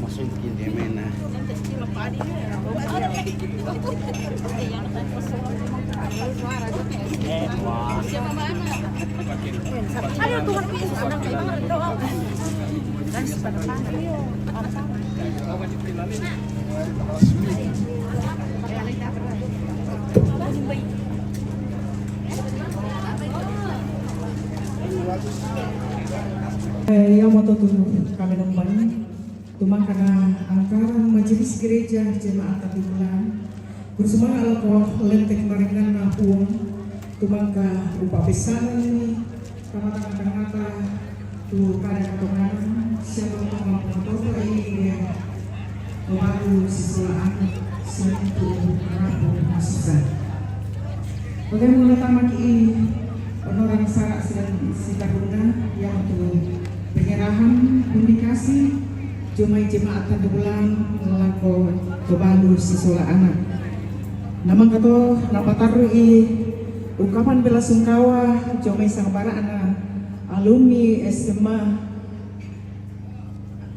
Masukin dia mana? Yang mau kami nombang tumang karena angkaran majelis gereja jemaat Katimulan bersama ala lentek maringan na uang tumang ka rupa pesanan ini kamata kata tu kada katongan siapa mampu ini baru siswa anak satu rabu masukan. Bagaimana tamak ini orang sarak sedang sikaruna yang untuk penyerahan publikasi Jumai Jemaat Tandubulan melakukan kebalu siswa anak. Nama kato nama tarui ungkapan bela sungkawa Jumai Sangbara anak alumni SMA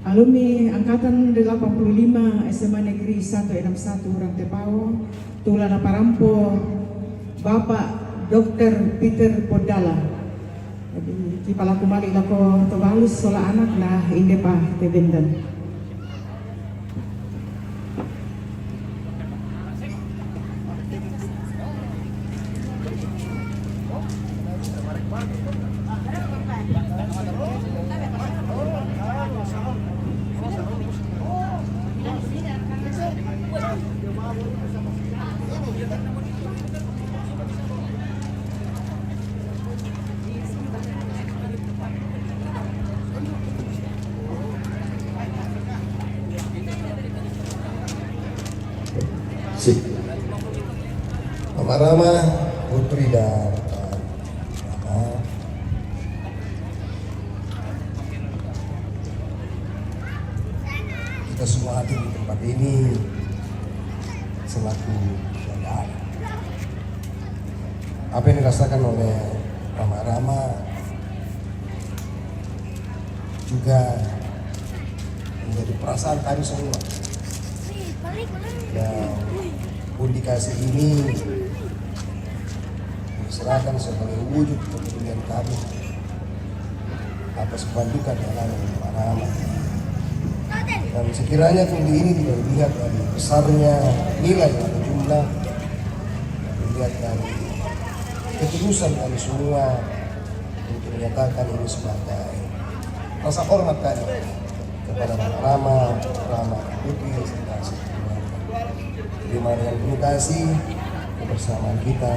alumni angkatan 85 SMA Negeri 161 Rantepao Tulana Parampo Bapak Dr. Peter Podala. Jadi kipala kumali lako tobalus sola anak nah inde pa tebendan. Mama Rama, putri dan kita semua hadir di tempat ini selaku saudara. Apa yang dirasakan oleh Mama Rama juga menjadi perasaan kami semua. Dan publikasi ini diserahkan sebagai wujud kepedulian kami atas kebandukan yang ada di Manama. Dan sekiranya studi ini tidak dilihat dari besarnya nilai atau jumlah, dilihat dari ketulusan kami semua untuk menyatakan ini sebagai rasa hormat kami kepada Rama Putri serta sekeluarga. Terima dengan penuh kasih kebersamaan kita.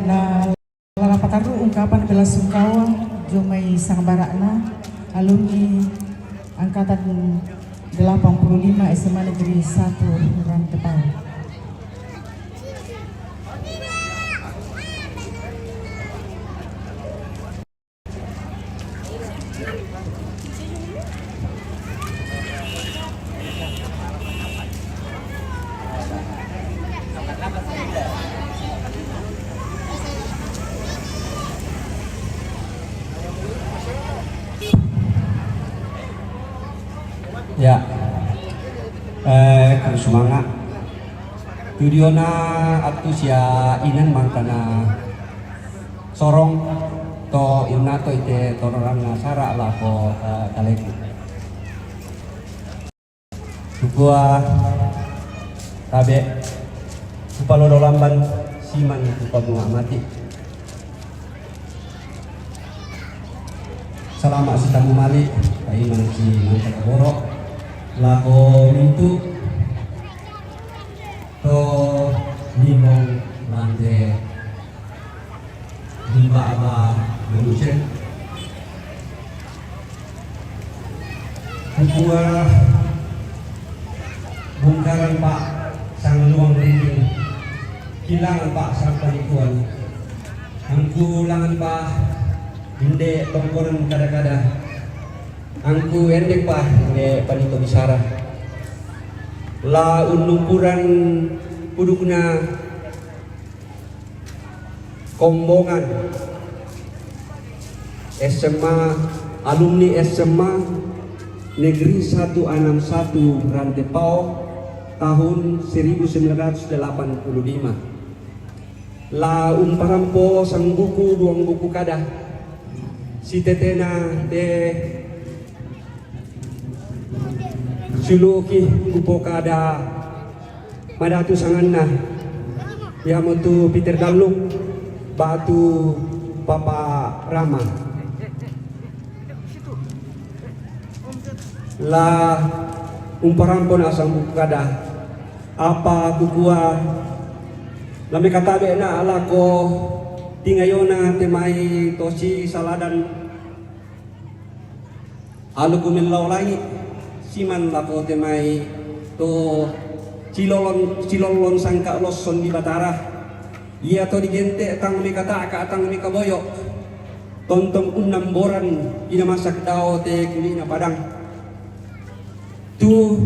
Nah, lalapataru ungkapan bela sungkawa Jumai Sangbarakna alumni angkatan 85 SMA Negeri 1 Rantepao. Ya, semangat. Tudiona atau sia inan mangkana sorong to ilna to ite tororang sara lah ko kaleku. Tukua tabe upalo lamban siman upa bunga mati. Selama si tamu mali, kain si mantap borok. lako mintu to limong lande himba aba berusen Kukua bongkaran Pak sang luang dinding hilangan Pak sang panikuan angku langan Pak hinde tongkoran kada-kada angku endek Pak hinde panito bisara la unumpuran pudukna kombongan SMA alumni SMA Negeri 161 Rantepao tahun 1985. La umparampo sang buku duang buku kada. Si tetena de suluki kupo kada madatu sanganna. Ya mutu Peter Dalung batu Papa Rama. La umparampo na sang buku kada apa kukua lami katabe na alako tingayona temai tosi saladan alu kumilaw langi siman lako temai to cilolon sangka loson di Batara iya to digente tang mi kata ka tang mi kaboyo tontong unam boran ina masak dao te kulina padang tu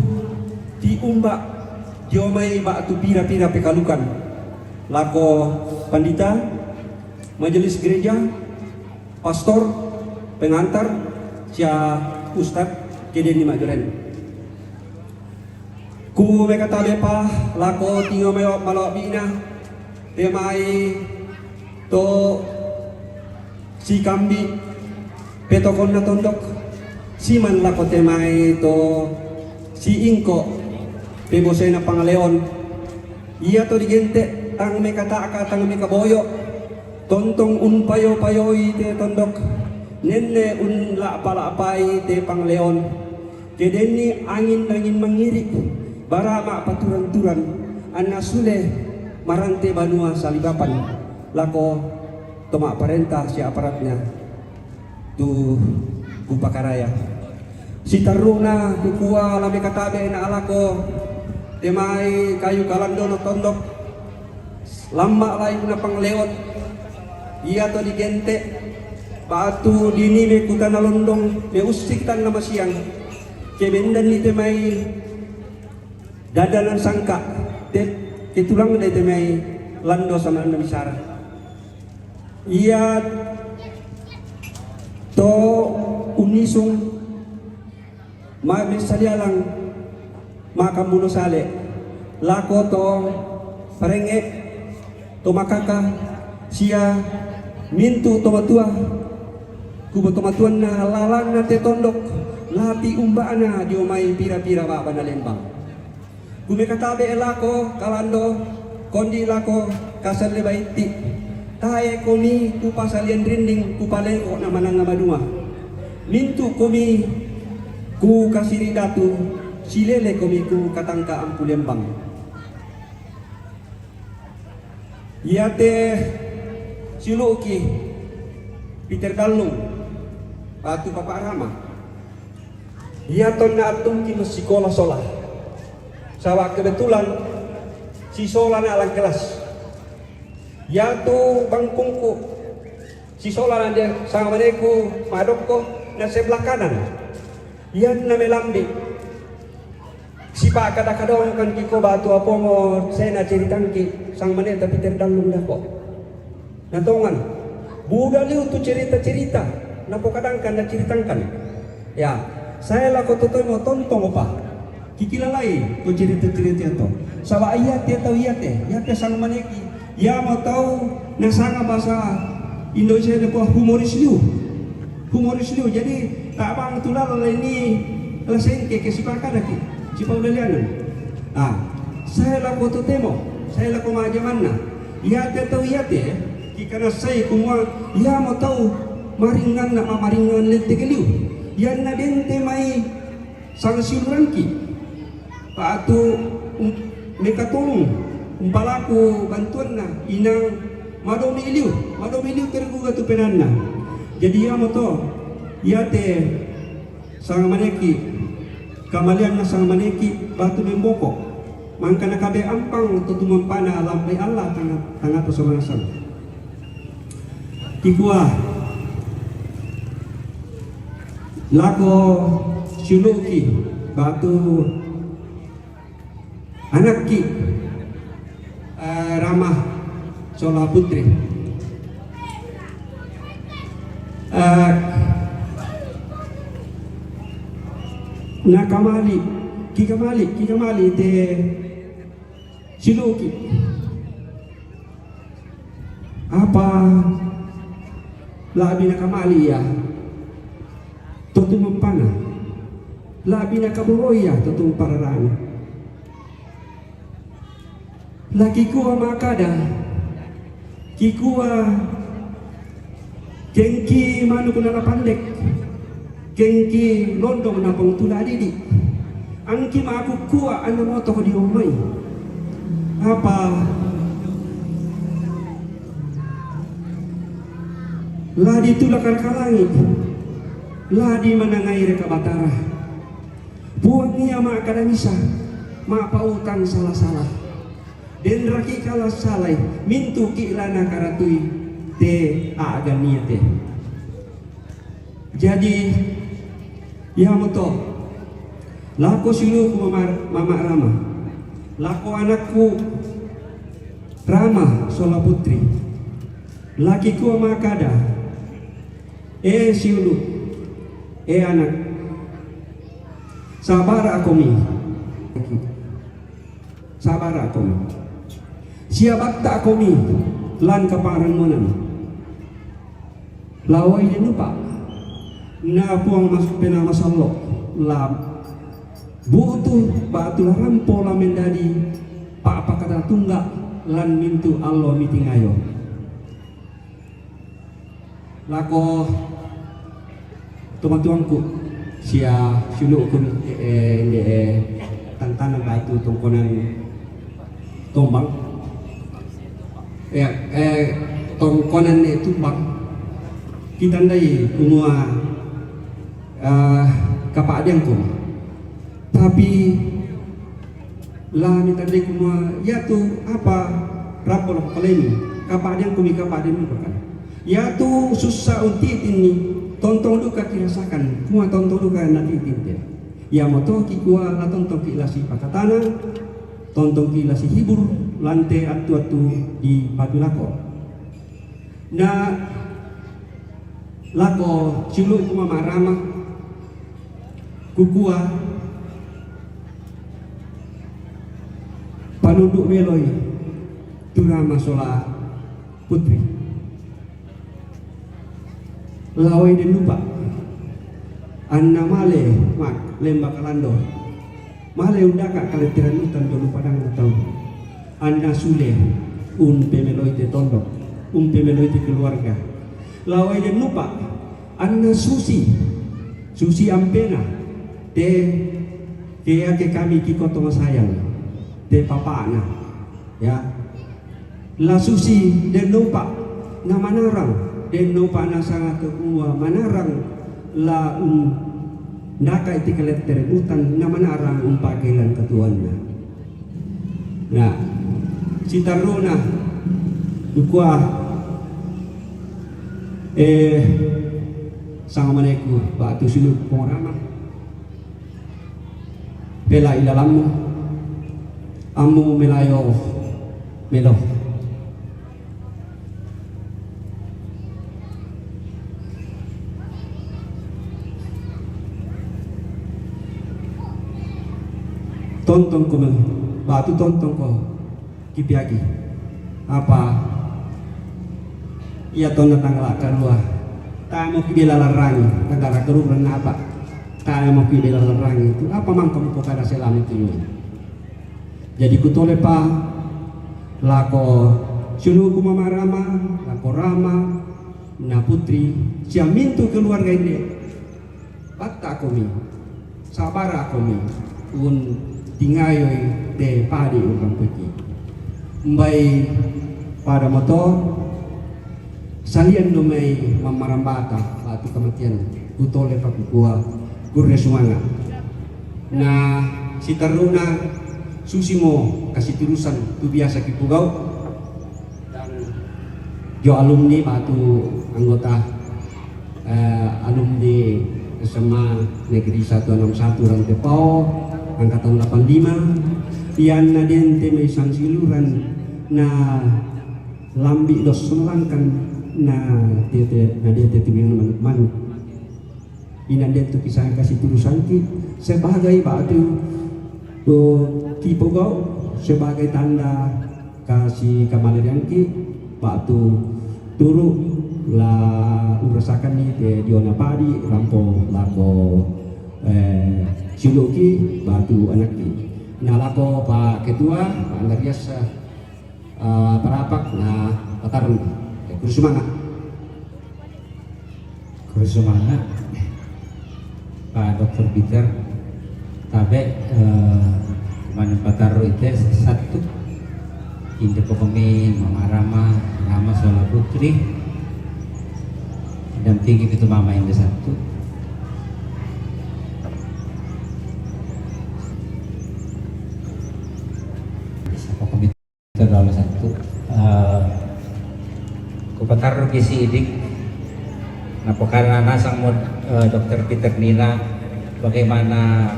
di umbak diomai bak tu pira-pira pekalukan lako pandita majelis gereja pastor pengantar sia ustad keden ni majuren ku mekata lepa lako tingo meo malo bina temai to si kambi petokon na tondok siman lako temai to si ingko pebosay na pangaleon iya to digente tang may kataka tang may kaboyo tontong un payo-payoy te tondok nenne un lapalapay te pangaleon kedeni angin mangiri barama paturan-turan anasule marante banua salibapan lako toma parentah si aparatnya tu kupakaraya si taruna kukua lami katabe na alako temai kayu kalando no tondok lama lain na pangleon iya to digente batu dini me kutana londong me usik tan na masiang kebendan ni temai dadanan sangka te ketulang na temai lando sama na bisara iya to unisung misalnya lang makamuno sale lako to parenge to makaka sia mintu to matua kubo to matuan na lalang na te tondok lati umbana diomai pira-pira ba banalembang kume katabe lako kalando kondi lako kasar lebaiti tae komi ku pasalian rinding ku paleko na manang madua mintu komi ku kasiri datu silele komi ku katangka ampu lembang iate siluki Peter Dalung batu Papa Rama iaton na atum ki sekolah solah sawa kebetulan si solah na alang kelas yatu bangkungku si solah na dia sama maneku madokko na sebelah kanan yan na melambi si pak kadang-kadang kan kiko batu apa mo saya na ceritang ki sang manel tapi terdalung dah kok natongan budak liu tu cerita-cerita napo kadang kan na ceritangkan ya saya lah kau tutoy mo tontong apa kikilalai tu cerita-cerita itu sawa ayat ya tahu ya sang maneki ya mau tahu na sanga bahasa Indonesia depo humoris liu jadi tak bang tulal ini lesen ke sipaka daki sipa ulalianan saya laku tu temo saya laku majamanna iya te tahu iya te karena saya kumwa iya mau tahu maringan lente keliu yan na dente mai sang siluranki paatu mereka tolong umpalaku bantuan na inang madomiliu terguga tu penanna. Jadi ya moto ya te sang maneki kamalian na sang maneki batu memboko mangka na kabe ampang tutumang pana lampai Allah tanga to somanasang kikua lako sinuki batu anak ki Ramah Sola Putri na ki kamali te sinuki apa labi na kamali ya tutung mempana labi na kabuhoy ya tutung pararana laki kuwa makada kikuwa kengki manu kuna pandek kengki londong na pong tuladidi angki maaku kuwa ano moto ko di umay apa ladi tulakar kalangit ladi manangay reka batara buang niya makadangisa mapautang salah-salah den raki kala salay mintu kilana karatui te aagan niya te. Jadi ya moto lako silu ku mama Rama lako anakku Rama Sola Putri lakiku makada siulu anak sabar aku mi siabak tak komi lan kaparan monan lawai din lupa na puang masuk pena masallo lam butuh batu rampo la mendadi pa apa kata tunggak lan mintu Allah mitingayo lako tuang-tuangku sia sulukun tantangan batu tongkonan tombang tongkonan itu bang kita ndai kumua kapadian ko tapi lah ni tandai kumua ya tu apa rapor kalemi kapadian kumi kapadian ko kan ya tu susah unti ini tontong duka kirasakan kumua tontong duka nanti tinte ya moto kikua la tontong kilasi pakatana tontong kilasi hibur lante atu-atu di Padulako. Na lako cilu kuma marama kukua panunduk meloi Rama Sola Putri. Lawai dan lupa anna male mak lembak kalando male undaka kaletiran utan dulu padang atau anda sule pemeloi te tondok pemeloi te keluarga lawai dan lupa anda susi ampena te ke kami kikoto masayang te papana ya la susi dan lupa na manarang dan lupa na sangat kekuwa manarang la naka iti kaletter utan na manarang pagilan katuan na si Taruna ukwa sang maneku batu siluk pengorama pela ilalamu amu melayo melo tonton ko batu tonton ko kipiagi apa ia tona tanggal kedua tak mau kibela larang negara keruran apa tak mau kibela larang itu apa mang kamu pokada selam itu jadi kutole pa lako sunu kuma Rama lako Rama na putri siamintu keluarga ini batta komi sabar komi un tingayoy de padi urang peki. Mbay pada motor salian domay mamarambata pati kematian utole pakukua kurne sumanga. Na si taruna susimo kasih turusan tu biasa kipugau dan jo alumni batu anggota alumni SMA Negeri 161 Rantepao angkatan 85 pian na dente may sangsiluran na lambi dos sumelangkan na dete tibing manuk-manuk inan dente kisah kasih turusan ki sebagai batu kipugau sebagai tanda kasih kamaladian ki batu turu la urasakan ni te diona padi rampo lako siluki batu anak ki na lako pak ketua pak Andarias parapak na patarun kursumangat Pak Dr. Peter tabe mana pataru itu satu inde pokoknya Mama Rama Sola Putri dan tinggi itu mama yang satu komite adalah satu kupatar kisi idik napokarna nasang Dr. Peter Nina bagaimana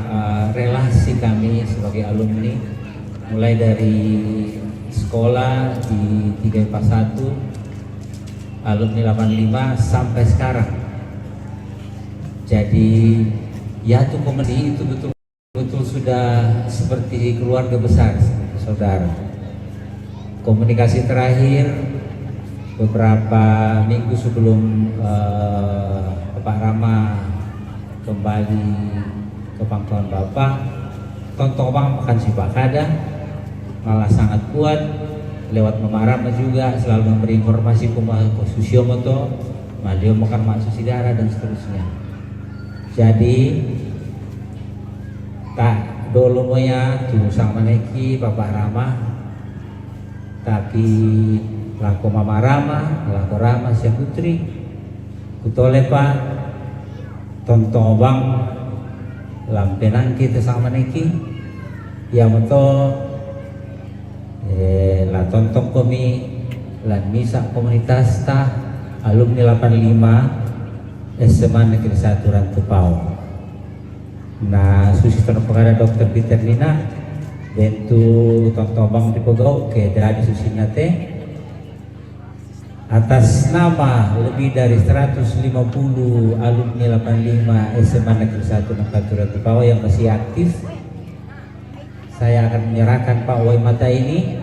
relasi kami sebagai alumni mulai dari sekolah di 341 alumni 85 sampai sekarang. Jadi ya tuh komedi itu betul-betul sudah seperti keluarga besar, saudara. Komunikasi terakhir beberapa minggu sebelum Bapak Rama kembali ke pangkuan Bapak, Tonton Bang makan si Bakada malah sangat kuat. Lewat Mama Rama juga selalu memberi informasi ke Susyomoto, Madio makan masuk sidara dan seterusnya. Jadi tak dolo moya tuh sang maneki Bapak Rama, tapi laku Mama Rama, laku Rama si Putri, kutole Pak, Tonton Bang, lampenan kita sang maneki, ya moto la tonton kami lan misa komunitas ta alumni 85 SMA Negeri 1 Rantepao na susi tono pagara Dr. Peter Nina bentu tonton bang di pogau ke dari susi nate atas nama lebih dari 150 alumni 85 SMA Negeri 1 Rantepao yang masih aktif, saya akan menyerahkan Pak Wai Mata ini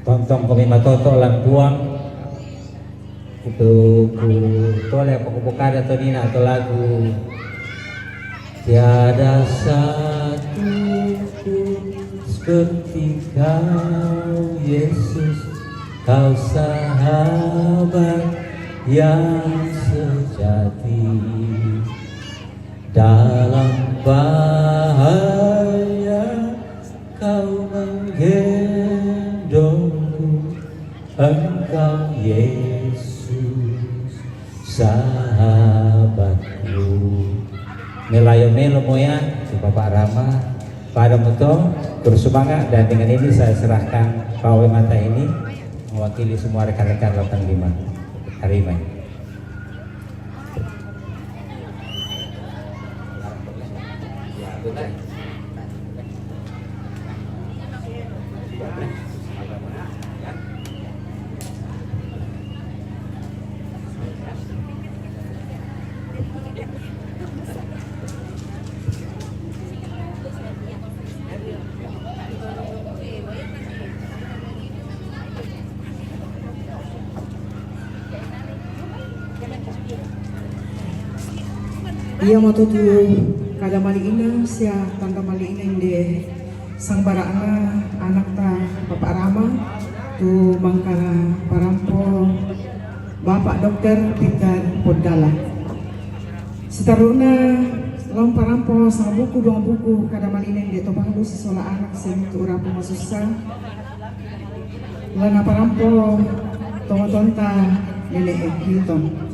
tontong kami matoto lang buang untuk tole pokok-pokok atau nina atau lagu tiada satu seperti kau Yesus, kau sahabat yang sejati dalam bahaya kau menggendongku, engkau Yesus sahabatku. Melayo melo moya si Bapak Rama pada moto bersemangat, dan dengan ini saya serahkan Pak Wai Mata ini mewakili semua rekan-rekan 85 hari ini. Ia moto tu kada mali ina sia tangga mali ina inde sang barana anak ta Bapak Rama tu mangkara parampo Bapak Dr. Peter Podala. Setaruna Lawan parampo sama buku dua buku kada malinen di tobalu sesola anak sentu urapu masusa. Lana parampo tonga-tonta Nene Hilton.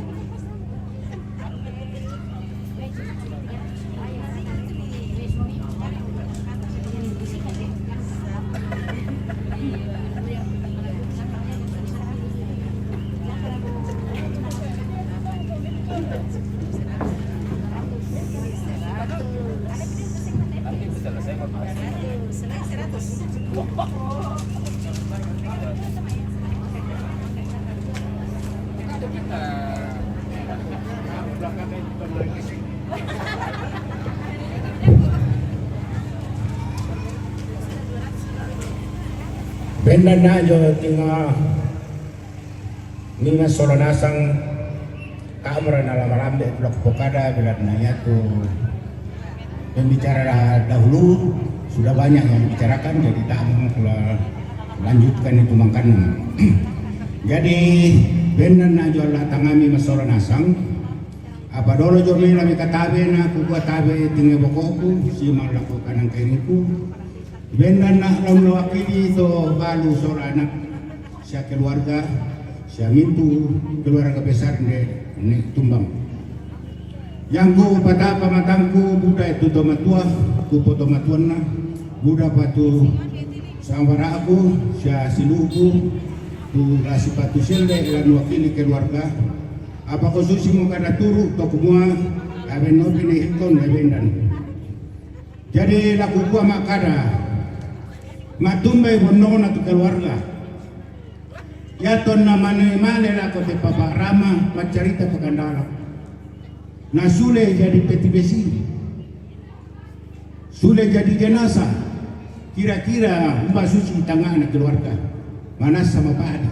Benda na jo tinga solo nasang kamera na lamarambe blok pokada bila nanya tu pembicara dahulu sudah banyak yang dibicarakan, jadi tak mau lanjutkan itu makanan. Jadi benda na jo la tangami masolo nasang apa dolo jo me lami katabe na kuwa tabe tinga bokoku si malakukan ang kainiku. Benda nak lam wakili itu balu seorang anak sia keluarga sia mintu keluarga besar di Tumbang. Yang ku pada pamatangku budak itu tomatua ku potomatuan na budak patu samara aku sia siluku tu rasi patu selde lan wakili keluarga apa khusus mo kada turu to kumua aben no bini hikon bendan. Jadi laku ku makada matumbai bono na tu keluarga ya ton na mane la ko te papa rama macarita pagandala na sule jadi peti besi sule jadi jenazah kira-kira mbak suci tangga anak keluarga manas sama padi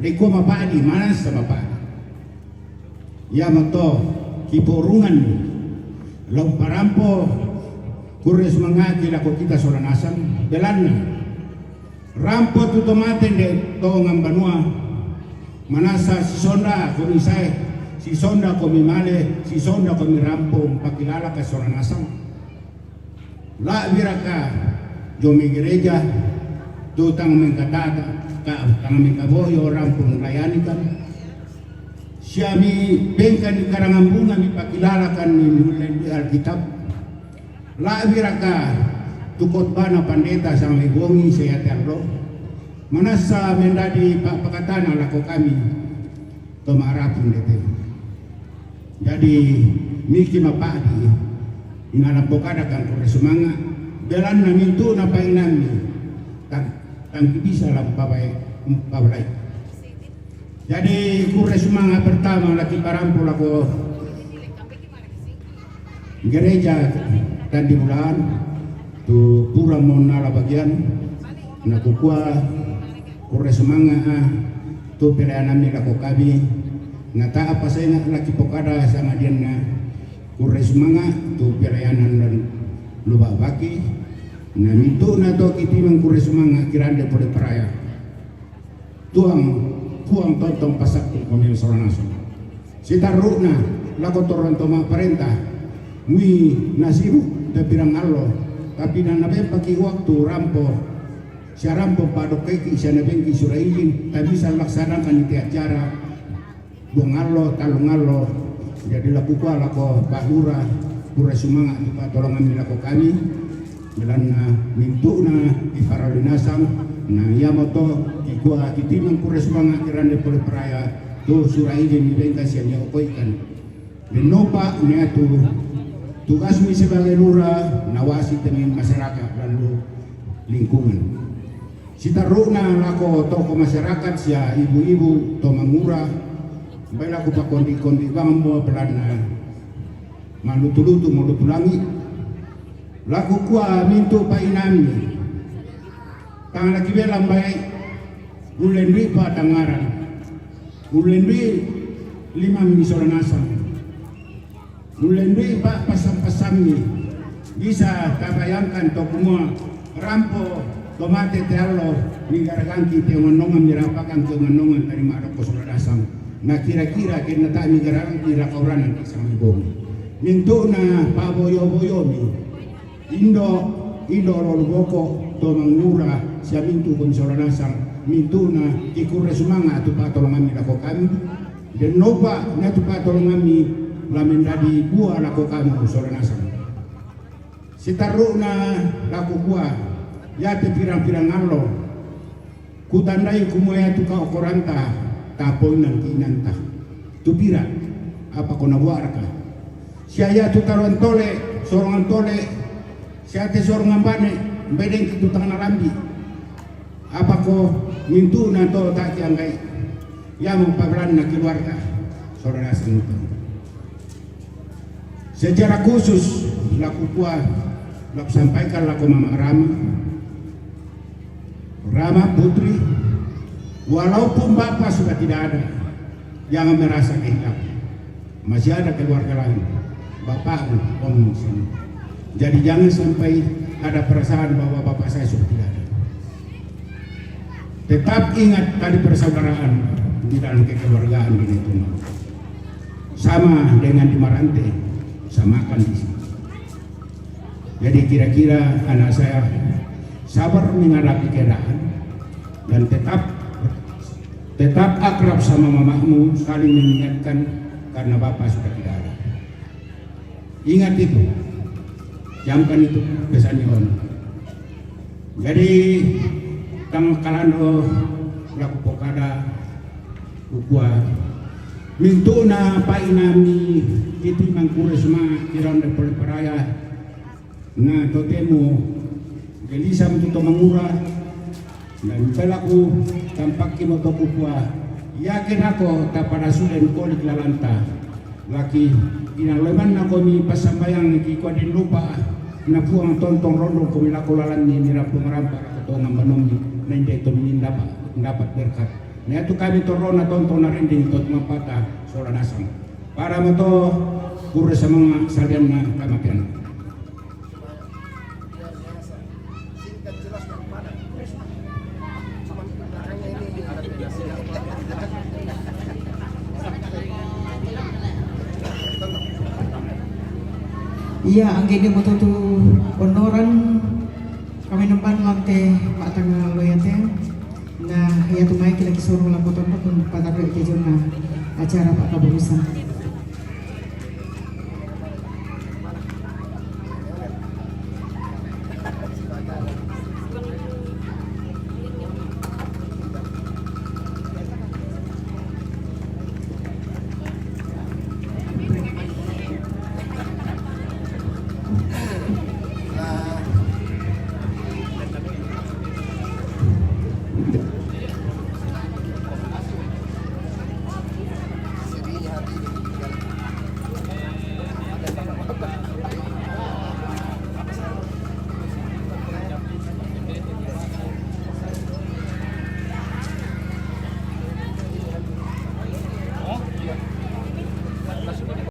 deko mapadi manas sama padi ya moto kiporungan lau parampo kures mangaki lako kita soran asam belana rampo tu tomate de tongan banua manasa si sonda komi sai si sonda komi male si sonda komi rampo pakilala ka soran asam la viraka jomi gereja tu tang mengkatata ka tang mengkaboyo rampo layani kan siami bengkan di karangan bunga mi pakilala kan ni alkitab la viraka tukot bana pandeta sama ibongi saya terlo manasa mendadi pak pakatana lako kami tomarapun dete jadi miki mapadi inala pokada kan kore semangat belan na mintu na paing nami tangki bisa lah pabai jadi kure semangat pertama laki parampu lako gereja tadi bulan tu pulang mau nala bagian na kukua kure semangat tu pilihan lako kami ngata apa saya nak laki pokada sama dia na kure semangat tu pilihan dan lupa baki na mintu na to kiti mang kure semangat kirande pole peraya tuang kuang tontong pasak tu komil soranasa sitaru na lako toron toma perintah mi nasiru da pirang allo tapi na nabe paki waktu rampo siya rampo padok keki siya nabengki surailin tak bisa laksanakan itu acara buang allo talong allo jadi laku kuala ko Pak Lurah kura semangat itu patolongan nilako kami bilang na mintu na iparalinasan na yamoto ikua kitimang kura semangat kirande pole peraya tu surailin nibengka siya niya ukoikan denopa niya tu tugas mi sebagai lurah nawasi dengan masyarakat lalu lingkungan. Sitaruna lako toko masyarakat sia ibu-ibu to mangura baik laku pak kondi bambo pelana malutu-lutu malutulangi laku kuah mintu pak inami tang lagi belam baik ulendri pak tangaran ulendri 5 minisoran asam ulendri pak pasang-pasangnya bisa kabayangkan to kumua rampo tomate tealo migaraganki te ngonongan mirapakan ke ngonongan dari maroko soradasam na kira-kira kena tak migaraganki la kauran nanti sama ibong mintu na paboyo-boyo mi indo lolo boko to mangura siya mintu kon soranasang mintu na ikure sumanga tu patolongan mi lako kami dan noba na tu patolongan mi lamin dadi buah lako kami kon soranasang sitaru na lako buah ya te pirang-pirang allo kutandai kumoya tu kau koranta tapoy ng kinanta tupira apa ko nabuarka siya tu taruan tole sorongan tole siya te sorongan bane bedeng kitu tangan rambi apa ko mintu na to tak tiangkai ya mempagran na keluarga saudara sentu secara khusus laku kuah laku sampaikan laku Mama Rama Putri, walaupun Bapak sudah tidak ada, jangan merasa kehilangan. Masih ada keluarga lain, Bapak Om sini. Jadi jangan sampai ada perasaan bahwa Bapak saya sudah tidak ada. Tetap ingat tadi persaudaraan di dalam kekeluargaan di Natuna. Sama dengan di Marante, samakan di sini. Jadi kira-kira anak saya sabar menghadapi keadaan dan tetap akrab sama mamamu, saling mengingatkan karena Bapak sudah tidak ada. Ingat itu, jamkan itu pesannya Om. Jadi tang kalando laku pokada ukua mintu na painami itu mangkure semua kiranda peraya na totemu gelisa untuk mengurah dan pelaku tampak kimo tokupua yakin aku tapada sudah kolik lalanta laki inang leman ako mi pasambayang ki kodin lupa na puang tontong rondo ko milako lalan ni mirapu merampak atau ngambanom na hindi ito dapat berkat na ito kami toron na tontong na rinding tot mapata soranasang para mo to puro sa mga salian na kamakian. Iya, ang gini mo tu honoran kami nampan lante matang loyate na haya tumay kila kisurong lang po kung patabi iti na acara Pak Kaburusan.